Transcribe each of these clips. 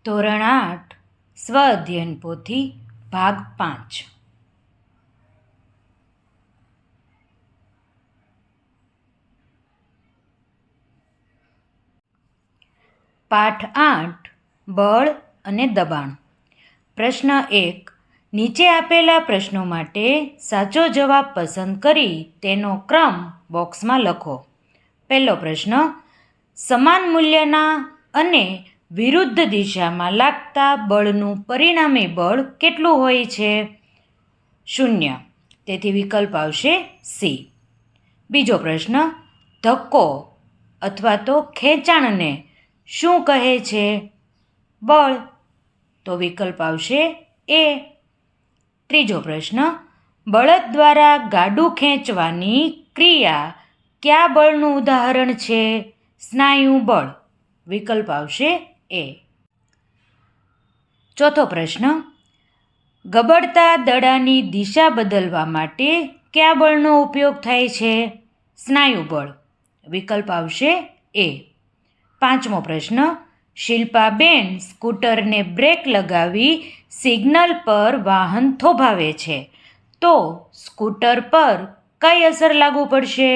ધોરણ 8 સ્વ અધ્યયન પોથી ભાગ 5. પાઠ 8 બળ અને દબાણ. પ્રશ્ન 1. નીચે આપેલા પ્રશ્નો માટે સાચો જવાબ પસંદ કરી તેનો ક્રમ બોક્સમાં લખો. પહેલો પ્રશ્ન, સમાન મૂલ્યના અને વિરુદ્ધ દિશામાં લાગતા બળનું પરિણામી બળ કેટલું હોય છે? 0. તેથી વિકલ્પ આવશે સી. બીજો પ્રશ્ન, ધક્કો અથવા તો ખેંચાણને શું કહે છે? બળ. તો વિકલ્પ આવશે એ. ત્રીજો પ્રશ્ન, બળદ દ્વારા ગાડું ખેંચવાની ક્રિયા કયા બળનું ઉદાહરણ છે? સ્નાયુ બળ. વિકલ્પ આવશે એ. ચોથો પ્રશ્ન, ગબડતા દડાની દિશા બદલવા માટે કયા બળનો ઉપયોગ થાય છે? સ્નાયુ બળ. વિકલ્પ આવશે એ. પાંચમો પ્રશ્ન, શિલ્પાબેન સ્કૂટરને બ્રેક લગાવી સિગ્નલ પર વાહન થોભાવે છે, તો સ્કૂટર પર કઈ અસર લાગુ પડશે?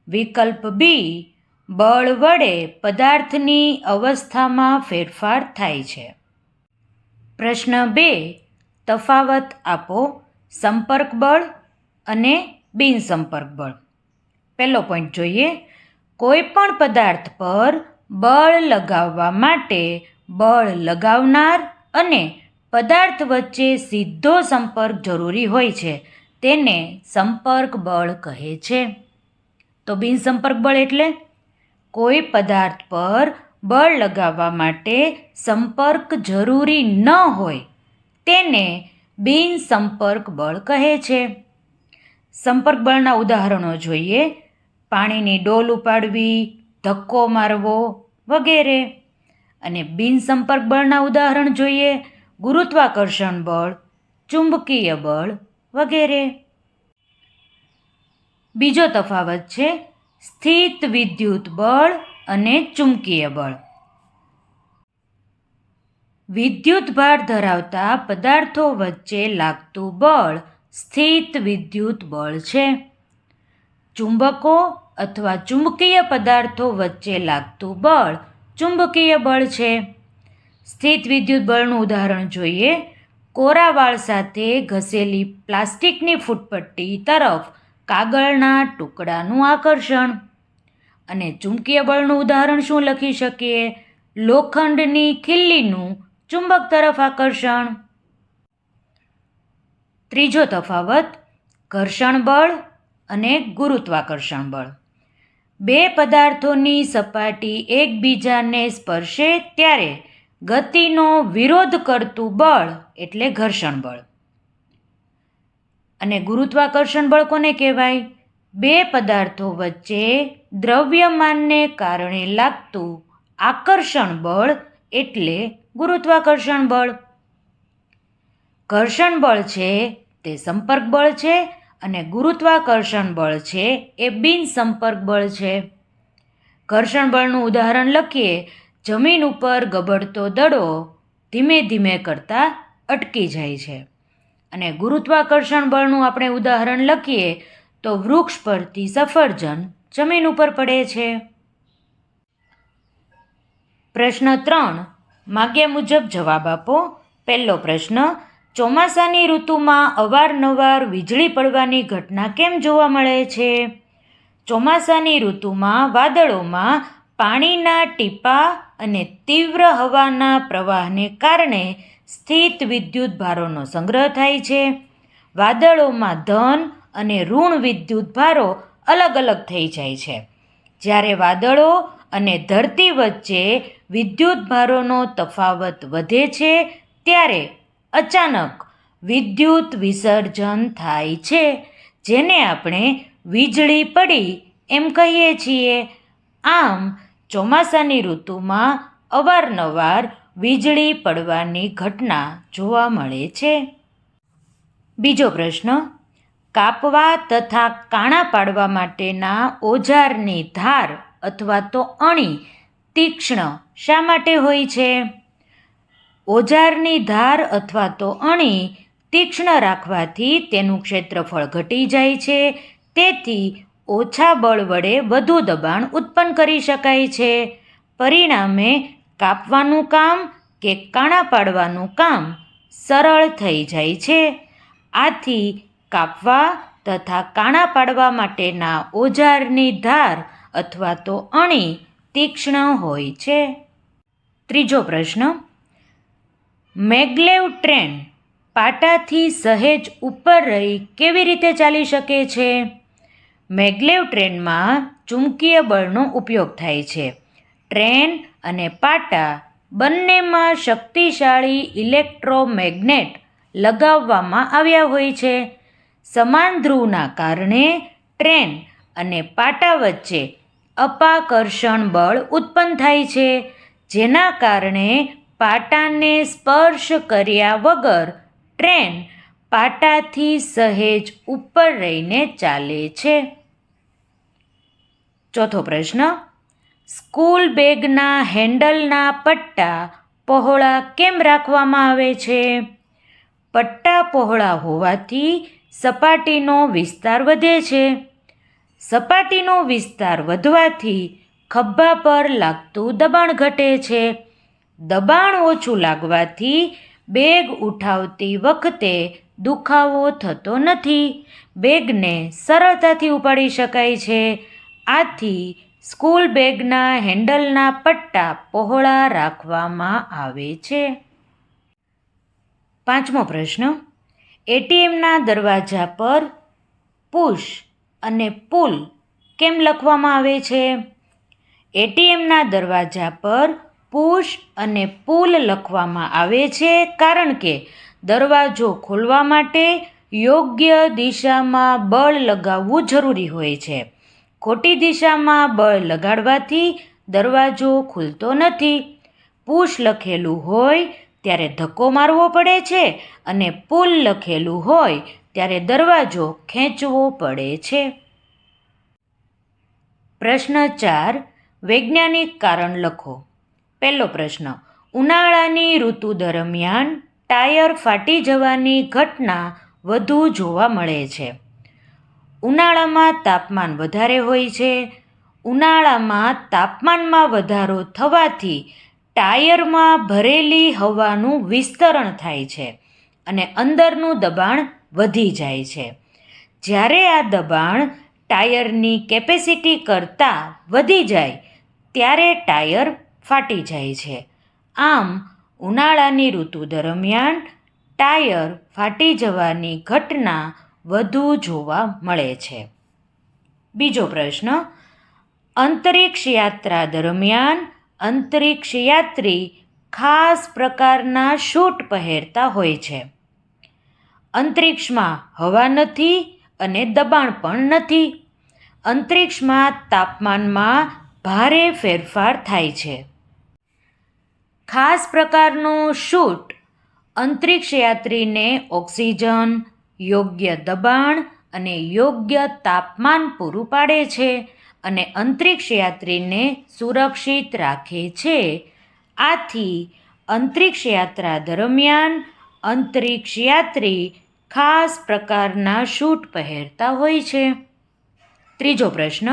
વિકલ્પ બી, બળ વડે પદાર્થની અવસ્થામાં ફેરફાર થાય છે. પ્રશ્ન 2, તફાવત આપો સંપર્ક બળ અને બિનસંપર્ક બળ. પહેલો પોઈન્ટ જોઈએ. કોઈ પણ પદાર્થ પર બળ લગાવવા માટે બળ લગાવનાર અને પદાર્થ વચ્ચે સીધો સંપર્ક જરૂરી હોય છે, તેને સંપર્ક બળ કહે છે. તો બિનસંપર્ક બળ એટલે કોઈ પદાર્થ પર બળ લગાવવા માટે સંપર્ક જરૂરી ન હોય તેને બિનસંપર્ક બળ કહે છે. સંપર્ક બળના ઉદાહરણો જોઈએ. પાણીની ડોલ ઉપાડવી, ધક્કો મારવો વગેરે. અને બિનસંપર્ક બળના ઉદાહરણ જોઈએ. ગુરુત્વાકર્ષણ બળ, ચુંબકીય બળ વગેરે. બીજો તફાવત છે સ્થિત વિદ્યુત બળ અને ચુંબકીય બળ. વિદ્યુત ભાર ધરાવતા પદાર્થો વચ્ચે લાગતું બળ સ્થિત વિદ્યુત બળ છે. ચુંબકો અથવા ચુંબકીય પદાર્થો વચ્ચે લાગતું બળ ચુંબકીય બળ છે. સ્થિત વિદ્યુત બળનું ઉદાહરણ જોઈએ. કોરા વાળ સાથે ઘસેલી પ્લાસ્ટિકની ફૂટપટ્ટી તરફ કાગળના ટુકડાનું આકર્ષણ. અને ચુંબકીય બળનું ઉદાહરણ શું લખી શકીએ? લોખંડની ખીલ્લીનું ચુંબક તરફ આકર્ષણ. ત્રીજો તફાવત, ઘર્ષણ બળ અને ગુરુત્વાકર્ષણ બળ. બે પદાર્થોની સપાટી એકબીજાને સ્પર્શે ત્યારે ગતિનો વિરોધ કરતું બળ એટલે ઘર્ષણ બળ. અને ગુરુત્વાકર્ષણ બળ કોને કહેવાય? બે પદાર્થો વચ્ચે દ્રવ્યમાનને કારણે લાગતું આકર્ષણ બળ એટલે ગુરુત્વાકર્ષણ બળ. ઘર્ષણ બળ છે તે સંપર્ક બળ છે અને ગુરુત્વાકર્ષણ બળ છે એ બિનસંપર્ક બળ છે. ઘર્ષણ બળનું ઉદાહરણ લખીએ. જમીન ઉપર ગબડતો દડો ધીમે ધીમે કરતાં અટકી જાય છે. અને ગુરુત્વાકર્ષણ બળનું આપણે ઉદાહરણ લખીએ તો વૃક્ષ પરથી સફરજન જમીન ઉપર પડે છે. પ્રશ્ન 3, માગ્યા મુજબ જવાબ આપો. પહેલો પ્રશ્ન, ચોમાસાની ઋતુમાં અવારનવાર વીજળી પડવાની ઘટના કેમ જોવા મળે છે? ચોમાસાની ઋતુમાં વાદળોમાં પાણીના ટીપાં અને તીવ્ર હવાના પ્રવાહને કારણે સ્થિત વિદ્યુત ભારોનો સંગ્રહ થાય છે. વાદળોમાં ધન અને ઋણ વિદ્યુત ભારો અલગ અલગ થઈ જાય છે. જ્યારે વાદળો અને ધરતી વચ્ચે વિદ્યુત ભારોનો તફાવત વધે છે ત્યારે અચાનક વિદ્યુત વિસર્જન થાય છે, જેને આપણે વીજળી પડી એમ કહીએ છીએ. આમ ચોમાસાની ઋતુમાં અવારનવાર વીજળી પડવાની ઘટના જોવા મળે છે. બીજો પ્રશ્ન, કાપવા તથા કાણા પાડવા માટેના ઓજારની ધાર અથવા તો અણી તીક્ષ્ણ શા માટે હોય છે? ઓજારની ધાર અથવા તો અણી તીક્ષ્ણ રાખવાથી તેનું ક્ષેત્રફળ ઘટી જાય છે, તેથી ઓછા બળ વડે વધુ દબાણ ઉત્પન્ન કરી શકાય છે. પરિણામે કાપવાનું કામ કે કાણા પાડવાનું કામ સરળ થઈ જાય છે. આથી કાપવા તથા કાણા પાડવા માટેના ઓજારની ધાર અથવા તો અણી તીક્ષ્ણ હોય છે. ત્રીજો પ્રશ્ન, મેગ્લેવ ટ્રેન પાટાથી સહેજ ઉપર રહી કેવી રીતે ચાલી શકે છે? મેગ્લેવ ટ્રેનમાં ચુંબકીય બળનો ઉપયોગ થાય છે. ટ્રેન અને પાટા બંનેમાં શક્તિશાળી ઇલેક્ટ્રોમેગ્નેટ લગાવવામાં આવ્યા હોય છે. સમાન ધ્રુવના કારણે ટ્રેન અને પાટા વચ્ચે અપાકર્ષણ બળ ઉત્પન્ન થાય છે, જેના કારણે પાટાને સ્પર્શ કર્યા વગર ટ્રેન પાટાથી સહેજ ઉપર રહીને ચાલે છે. ચોથો પ્રશ્ન, સ્કૂલ બેગના હેન્ડલના પટ્ટા પહોળા કેમ રાખવામાં આવે છે? પટ્ટા પહોળા હોવાથી સપાટીનો વિસ્તાર વધે છે. સપાટીનો વિસ્તાર વધવાથી ખભા પર લાગતું દબાણ ઘટે છે. દબાણ ઓછું લાગવાથી બેગ ઉઠાવતી વખતે દુખાવો થતો નથી. બેગને સરળતાથી ઉપાડી શકાય છે. આથી સ્કૂલ બેગના હેન્ડલના પટ્ટા પહોળા રાખવામાં આવે છે. પાંચમો પ્રશ્ન, એટીએમના દરવાજા પર પુશ અને પુલ કેમ લખવામાં આવે છે? એટીએમના દરવાજા પર પુશ અને પુલ લખવામાં આવે છે કારણ કે દરવાજો ખોલવા માટે યોગ્ય દિશામાં બળ લગાવવું જરૂરી હોય છે. ખોટી દિશામાં બળ લગાડવાથી દરવાજો ખુલતો નથી. પુશ લખેલું હોય ત્યારે ધક્કો મારવો પડે છે અને પુલ લખેલું હોય ત્યારે દરવાજો ખેંચવો પડે છે. પ્રશ્ન 4, વૈજ્ઞાનિક કારણ લખો. પહેલો પ્રશ્ન, ઉનાળાની ઋતુ દરમિયાન ટાયર ફાટી જવાની ઘટના વધુ જોવા મળે છે. ઉનાળામાં તાપમાન વધારે હોય છે. ઉનાળામાં તાપમાનમાં વધારો થવાથી ટાયરમાં ભરેલી હવાનું વિસ્તરણ થાય છે અને અંદરનું દબાણ વધી જાય છે. જ્યારે આ દબાણ ટાયરની કેપેસિટી કરતાં વધી જાય ત્યારે ટાયર ફાટી જાય છે. આમ ઉનાળાની ઋતુ દરમિયાન ટાયર ફાટી જવાની ઘટના વધુ જોવા મળે છે. બીજો પ્રશ્ન, અંતરિક્ષ યાત્રા દરમિયાન અંતરિક્ષ યાત્રી ખાસ પ્રકારના શૂટ પહેરતા હોય છે. અંતરિક્ષમાં હવા નથી અને દબાણ પણ નથી. અંતરિક્ષમાં તાપમાનમાં ભારે ફેરફાર થાય છે. ખાસ પ્રકારનો શૂટ અંતરિક્ષ યાત્રીને ઓક્સિજન, યોગ્ય દબાણ અને યોગ્ય તાપમાન પૂરું પાડે છે અને અંતરિક્ષ યાત્રીને સુરક્ષિત રાખે છે. આથી અંતરિક્ષ યાત્રા દરમિયાન અંતરિક્ષ યાત્રી ખાસ પ્રકારના શૂટ પહેરતા હોય છે. ત્રીજો પ્રશ્ન,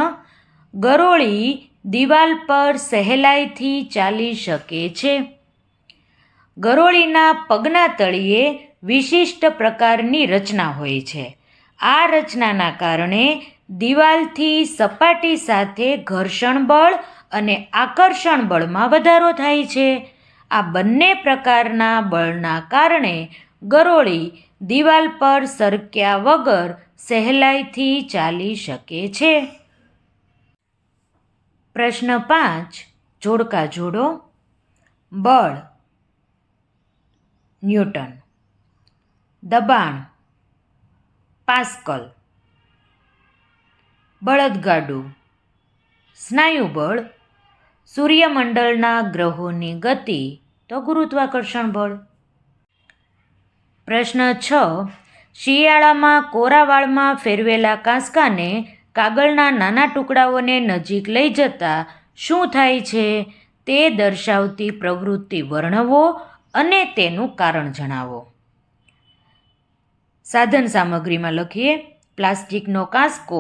ગરોળી દિવાલ પર સહેલાઈથી ચાલી શકે છે. ગરોળીના પગના તળિયે વિશિષ્ટ પ્રકારની રચના હોય છે. આ રચનાના કારણે દિવાલથી સપાટી સાથે ઘર્ષણ બળ અને આકર્ષણ બળમાં વધારો થાય છે. આ બંને પ્રકારના બળના કારણે ગરોળી દિવાલ પર સરક્યા વગર સહેલાઈથી ચાલી શકે છે. પ્રશ્ન 5, જોડકા જોડો. બળ ન્યૂટન, દબાણ પાસ્કલ, બળદગાડું સ્નાયુબળ, સૂર્યમંડળના ગ્રહોની ગતિ તો ગુરુત્વાકર્ષણ બળ. પ્રશ્ન 6, શિયાળામાં કોરાવાળમાં ફેરવેલા કાંસકાને કાગળના નાના ટુકડાઓને નજીક લઈ જતા શું થાય છે? તે દર્શાવતી પ્રવૃત્તિ વર્ણવો અને તેનું કારણ જણાવો. સાધન સામગ્રીમાં લખીએ. પ્લાસ્ટિકનો કાંસકો,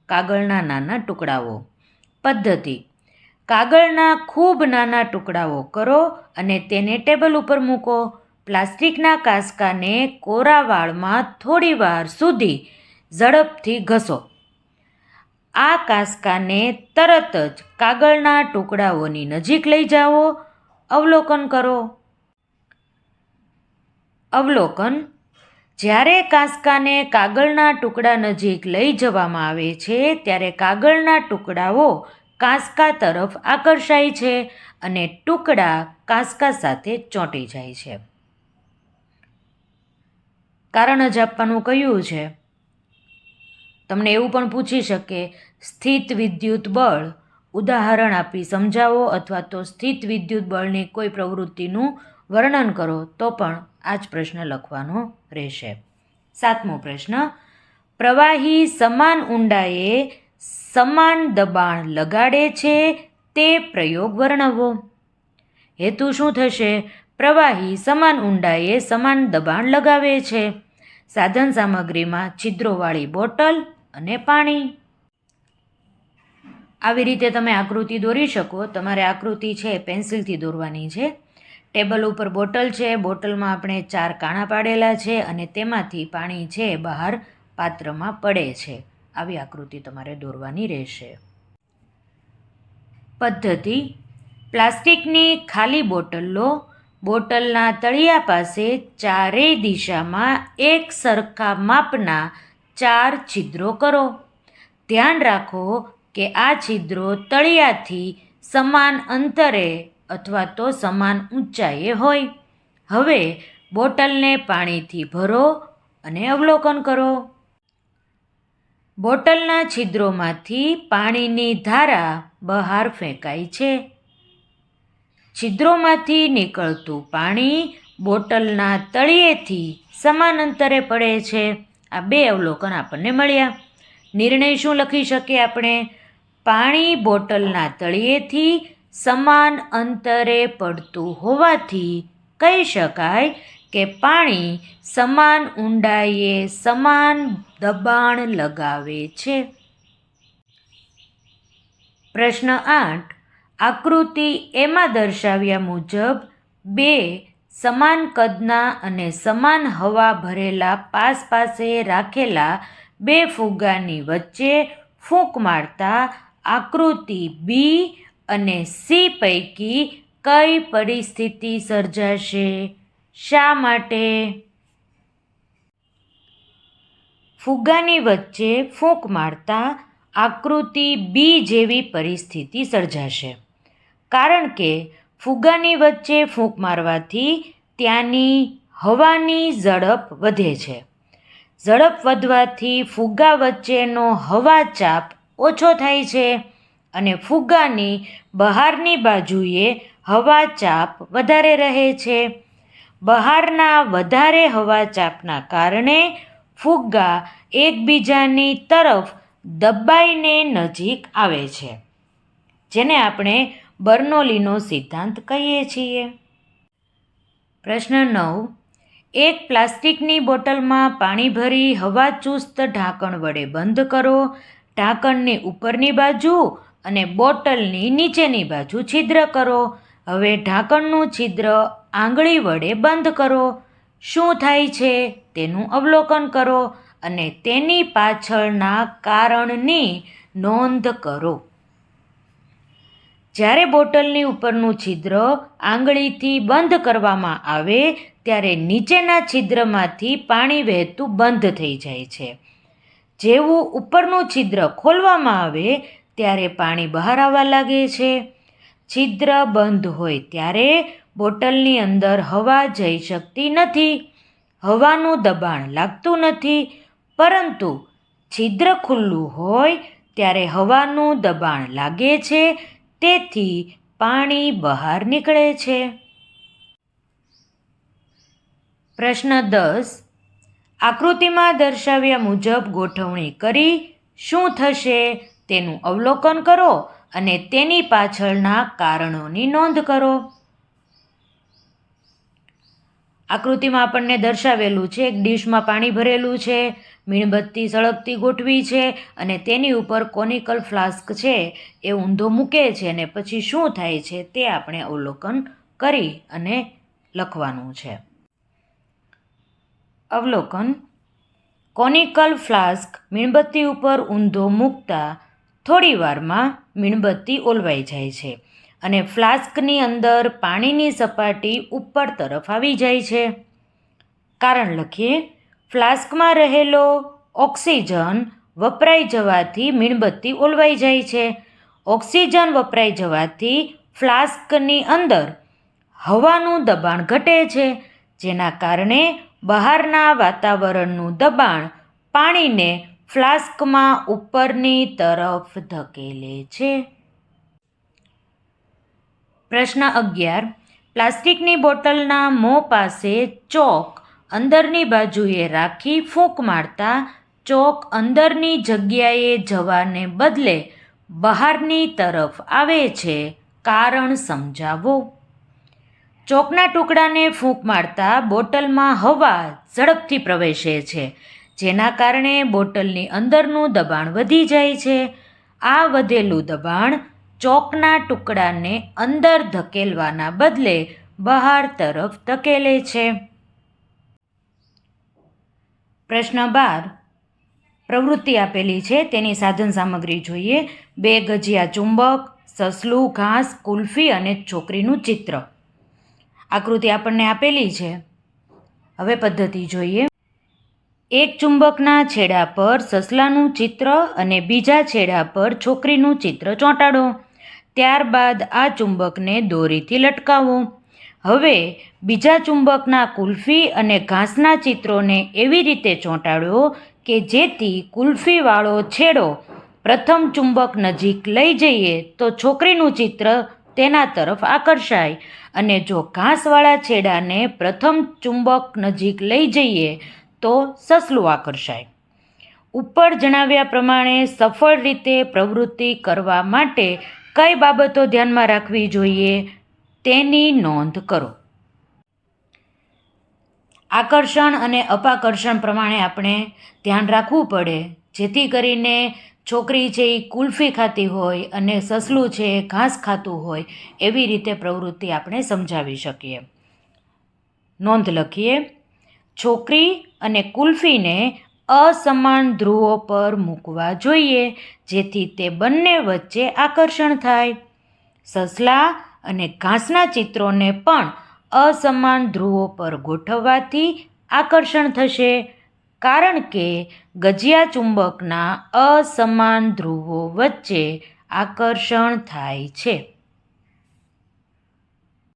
કાગળના નાના ટુકડાઓ. પદ્ધતિ: કાગળના ખૂબ નાના ટુકડાઓ કરો અને તેને ટેબલ ઉપર મૂકો. પ્લાસ્ટિકના કાંસકાને કોરા વાળમાં થોડીવાર સુધી ઝડપથી ઘસો. આ કાંસકાને તરત જ કાગળના ટુકડાઓની નજીક લઈ જાઓ. અવલોકન કરો. અવલોકન: જ્યારે કાંસકાને કાગળના ટુકડા નજીક લઈ જવામાં આવે છે ત્યારે કાગળના ટુકડાઓ કાંસકા તરફ આકર્ષાય છે અને ટુકડા કાંસકા સાથે ચોંટી જાય છે. કારણ જ આપવાનું કહ્યું છે. તમને એવું પણ પૂછી શકે, સ્થિત વિદ્યુત બળ ઉદાહરણ આપી સમજાવો અથવા તો સ્થિત વિદ્યુત બળની કોઈ પ્રવૃત્તિનું વર્ણન કરો, તો પણ આ જ પ્રશ્ન લખવાનો રહેશે. 7મો પ્રશ્ન: પ્રવાહી સમાન ઊંડાઈએ સમાન દબાણ લગાડે છે તે પ્રયોગ વર્ણવો. હેતુ શું થશે? પ્રવાહી સમાન ઊંડાઈએ સમાન દબાણ લગાવે છે. સાધન સામગ્રીમાં છિદ્રોવાળી બોટલ અને પાણી. આવી રીતે તમે આકૃતિ દોરી શકો. તમારે આકૃતિ છે પેન્સિલથી દોરવાની છે. ટેબલ ઉપર બોટલ છે, બોટલમાં આપણે 4 કાણા પાડેલા છે અને તેમાંથી પાણી છે બહાર પાત્રમાં પડે છે. આવી આકૃતિ તમારે દોરવાની રહેશે. પદ્ધતિ: પ્લાસ્ટિકની ખાલી બોટલ લો. બોટલના તળિયા પાસે ચારેય દિશામાં એક સરખા માપના 4 છિદ્રો કરો. ધ્યાન રાખો કે આ છિદ્રો તળિયાથી સમાન અંતરે અથવા તો સમાન ઊંચાઈએ હોય. હવે બોટલને પાણીથી ભરો અને અવલોકન કરો. બોટલના છિદ્રોમાંથી પાણીની ધારા બહાર ફેંકાય છે. છિદ્રોમાંથી નીકળતું પાણી બોટલના તળિયેથી સમાન અંતરે પડે છે. આ 2 અવલોકન આપણને મળ્યા. નિર્ણય શું લખી શકીએ આપણે? પાણી બોટલના તળિયેથી સમાન અંતરે પડતું હોવાથી કહી શકાય કે પાણી સમાન ઊંડાઈએ સમાન દબાણ લગાવે છે. પ્રશ્ન 8: આકૃતિ એમાં દર્શાવ્યા મુજબ 2 સમાન કદના અને સમાન હવા ભરેલા પાસ પાસે રાખેલા 2 ફુગ્ગાની વચ્ચે ફૂંક મારતા આકૃતિ બી અને સી પૈકી કઈ પરિસ્થિતિ સર્જાશે? શા માટે? ફુગ્ગાની વચ્ચે ફૂંક મારતા આકૃતિ બી જેવી પરિસ્થિતિ સર્જાશે. કારણ કે ફુગ્ગાની વચ્ચે ફૂંક મારવાથી ત્યાંની હવાની ઝડપ વધે છે. ઝડપ વધવાથી ફુગ્ગા વચ્ચેનો હવા ચાપ ઓછો થાય છે અને ફુગ્ગાની બહારની બાજુએ હવા ચાપ વધારે રહે છે. બહારના વધારે હવા ચાપના કારણે ફુગ્ગા એકબીજાની તરફ દબાઈને નજીક આવે છે, જેને આપણે બર્નોલીનો સિદ્ધાંત કહીએ છીએ. પ્રશ્ન 9: એક પ્લાસ્ટિકની બોટલમાં પાણી ભરી હવાચુસ્ત ઢાંકણ વડે બંધ કરો. ઢાંકણની ઉપરની બાજુ અને બોટલની નીચેની બાજુ છિદ્ર કરો. હવે ઢાંકણનું છિદ્ર આંગળી વડે બંધ કરો. શું થાય છે તેનું અવલોકન કરો અને તેની પાછળના કારણની નોંધ કરો. જ્યારે બોટલની ઉપરનું છિદ્ર આંગળીથી બંધ કરવામાં આવે ત્યારે નીચેના છિદ્રમાંથી પાણી વહેતું બંધ થઈ જાય છે. જેવું ઉપરનું છિદ્ર ખોલવામાં આવે ત્યારે પાણી બહાર આવવા લાગે છે. છિદ્ર બંધ હોય ત્યારે બોટલની અંદર હવા જઈ શકતી નથી. હવાનું દબાણ લાગતું નથી. પરંતુ છિદ્ર ખુલ્લું હોય ત્યારે હવાનું દબાણ લાગે છે, તેથી પાણી બહાર નીકળે છે. પ્રશ્ન 10: આકૃતિમાં દર્શાવ્યા મુજબ ગોઠવણી કરી શું થશે તેનું અવલોકન કરો અને તેની પાછળના કારણોની નોંધ કરો. આકૃતિમાં આપણને દર્શાવેલું છે એક ડીશમાં પાણી ભરેલું છે, મીણબત્તી સળગતી ગોઠવી છે અને તેની ઉપર કોનિકલ ફ્લાસ્ક છે એ ઊંધો મૂકે છે અને પછી શું થાય છે તે આપણે અવલોકન કરી અને લખવાનું છે. અવલોકન: કોનિકલ ફ્લાસ્ક મીણબત્તી ઉપર ઊંધો મૂકતા થોડી વારમાં મીણબત્તી ઓલવાઈ જાય છે અને ફ્લાસ્કની અંદર પાણીની સપાટી ઉપર તરફ આવી જાય છે. કારણ લખીએ: ફ્લાસ્કમાં રહેલો ઓક્સિજન વપરાઈ જવાથી મીણબત્તી ઓલવાઈ જાય છે. ઓક્સિજન વપરાઈ જવાથી ફ્લાસ્કની અંદર હવાનું દબાણ ઘટે છે, જેના કારણે બહારના વાતાવરણનું દબાણ પાણીને ફ્લાસ્કમાં ઉપરની તરફ ધકેલે છે. પ્રશ્ન 11. પ્લાસ્ટિકની બોટલના મોં પાસે ચોક અંદરની બાજુએ રાખી ફૂંક મારતા ચોક અંદરની જગ્યાએ જવાને બદલે બહારની તરફ આવે છે. કારણ સમજાવો. ચોકના ટુકડાને ફૂંક મારતા બોટલમાં હવા ઝડપથી પ્રવેશે છે, જેના કારણે બોટલની અંદરનું દબાણ વધી જાય છે. આ વધેલું દબાણ ચોકના ટુકડાને અંદર ધકેલવાના બદલે બહાર તરફ ધકેલે છે. પ્રશ્ન 12. પ્રવૃત્તિ આપેલી છે તેની સાધન સામગ્રી જોઈએ. 2 ગજિયા ચુંબક, સસલું, ઘાસ, કુલ્ફી અને છોકરીનું ચિત્ર. આકૃતિ આપણને આપેલી છે. હવે પદ્ધતિ જોઈએ. એક ચુંબકના છેડા પર સસલાનું ચિત્ર અને બીજા છેડા પર છોકરીનું ચિત્ર ચોંટાડો. ત્યારબાદ આ ચુંબકને દોરીથી લટકાવો. હવે બીજા ચુંબકના કુલ્ફી અને ઘાસના ચિત્રોને એવી રીતે ચોંટાડો કે જેથી કુલ્ફીવાળો છેડો પ્રથમ ચુંબક નજીક લઈ જઈએ તો છોકરીનું ચિત્ર તેના તરફ આકર્ષાય અને જો ઘાસવાળા છેડાને પ્રથમ ચુંબક નજીક લઈ જઈએ તો સસલું આકર્ષાય. ઉપર જણાવ્યા પ્રમાણે સફળ રીતે પ્રવૃત્તિ કરવા માટે કઈ બાબતો ધ્યાનમાં રાખવી જોઈએ તેની નોંધ કરો. આકર્ષણ અને અપાકર્ષણ પ્રમાણે આપણે ધ્યાન રાખવું પડે, જેથી કરીને છોકરી છે એ કુલ્ફી ખાતી હોય અને સસલું છે એ ઘાસ ખાતું હોય એવી રીતે પ્રવૃત્તિ આપણે સમજાવી શકીએ. નોંધ લખીએ. છોકરી અને કુલ્ફીને અસમાન ધ્રુવો પર મૂકવા જોઈએ, જેથી તે બંને વચ્ચે આકર્ષણ થાય. સસલા અને ઘાસના ચિત્રોને પણ અસમાન ધ્રુવો પર ગોઠવવાથી આકર્ષણ થશે, કારણ કે ગજિયા ચુંબકના અસમાન ધ્રુવો વચ્ચે આકર્ષણ થાય છે.